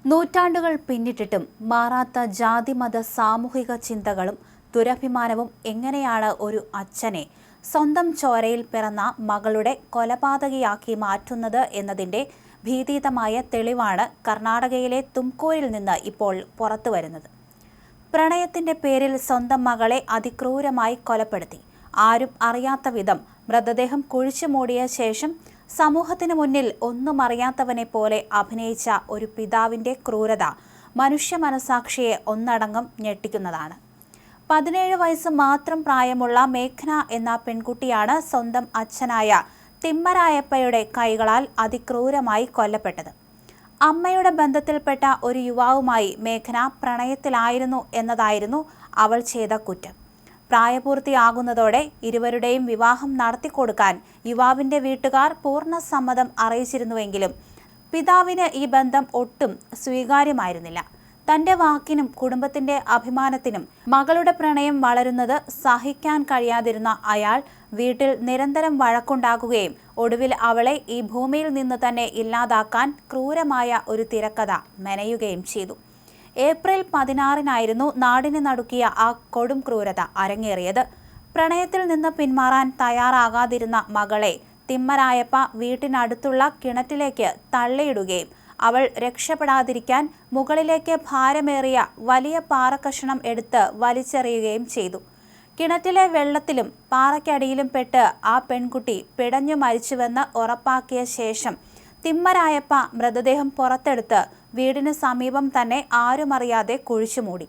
നൂറ്റാണ്ടുകൾ പിന്നിട്ടിട്ടും മാറാത്ത ജാതിമത സാമൂഹിക ചിന്തകളും ദുരഭിമാനവും എങ്ങനെയാണ് ഒരു അച്ഛനെ സ്വന്തം ചോരയിൽ പിറന്ന മകളുടെ കൊലപാതകിയാക്കി മാറ്റുന്നത് എന്നതിൻ്റെ ഭീതിതമായ തെളിവാണ് കർണാടകയിലെ തുംകൂരിൽ നിന്ന് ഇപ്പോൾ പുറത്തുവരുന്നത്. പ്രണയത്തിൻ്റെ പേരിൽ സ്വന്തം മകളെ അതിക്രൂരമായി കൊലപ്പെടുത്തി ആരും അറിയാത്ത വിധം മൃതദേഹം കുഴിച്ചു മൂടിയ ശേഷം സമൂഹത്തിന് മുന്നിൽ ഒന്നും അറിയാത്തവനെ പോലെ അഭിനയിച്ച ഒരു പിതാവിൻ്റെ ക്രൂരത മനുഷ്യ മനസാക്ഷിയെ ഒന്നടങ്കം ഞെട്ടിക്കുന്നതാണ്. 17 വയസ്സ് മാത്രം പ്രായമുള്ള മേഘ്ന എന്ന പെൺകുട്ടിയാണ് സ്വന്തം അച്ഛനായ തിമ്മരായപ്പയുടെ കൈകളാൽ അതിക്രൂരമായി കൊല്ലപ്പെട്ടത്. അമ്മയുടെ ബന്ധത്തിൽപ്പെട്ട ഒരു യുവാവുമായി മേഘ്ന പ്രണയത്തിലായിരുന്നു എന്നതായിരുന്നു അവൾ ചെയ്ത കുറ്റം. പ്രായപൂർത്തിയാകുന്നതോടെ ഇരുവരുടെയും വിവാഹം നടത്തിക്കൊടുക്കാൻ യുവാവിൻ്റെ വീട്ടുകാർ പൂർണ്ണ സമ്മതം അറിയിച്ചിരുന്നുവെങ്കിലും പിതാവിന് ഈ ബന്ധം ഒട്ടും സ്വീകാര്യമായിരുന്നില്ല. തൻ്റെ വാക്കിനും കുടുംബത്തിൻ്റെ അഭിമാനത്തിനും മകളുടെ പ്രണയം വളരുന്നത് സഹിക്കാൻ കഴിയാതിരുന്ന അയാൾ വീട്ടിൽ നിരന്തരം വഴക്കുണ്ടാക്കുകയും ഒടുവിൽ അവളെ ഈ ഭൂമിയിൽ നിന്ന് തന്നെ ഇല്ലാതാക്കാൻ ക്രൂരമായ ഒരു തിരക്കഥ മെനയുകയും ചെയ്തു. ഏപ്രിൽ 16-നായിരുന്നു നാടിനെ നടുക്കിയ ആ കൊടും ക്രൂരത അരങ്ങേറിയത്. പ്രണയത്തിൽ നിന്ന് പിന്മാറാൻ തയ്യാറാകാതിരുന്ന മകളെ തിമ്മരായപ്പ വീട്ടിനടുത്തുള്ള കിണറ്റിലേക്ക് തള്ളിയിടുകയും അവൾ രക്ഷപ്പെടാതിരിക്കാൻ മുകളിലേക്ക് ഭാരമേറിയ വലിയ പാറക്കഷണം എടുത്ത് വലിച്ചെറിയുകയും ചെയ്തു. കിണറ്റിലെ വെള്ളത്തിലും പാറയ്ക്കടിയിലും പെട്ട് ആ പെൺകുട്ടി പിടഞ്ഞു മരിച്ചുവെന്ന് ഉറപ്പാക്കിയ ശേഷം തിമ്മരായപ്പ മൃതദേഹം പുറത്തെടുത്ത് വീടിന് സമീപം തന്നെ ആരുമറിയാതെ കുഴിച്ചുമൂടി.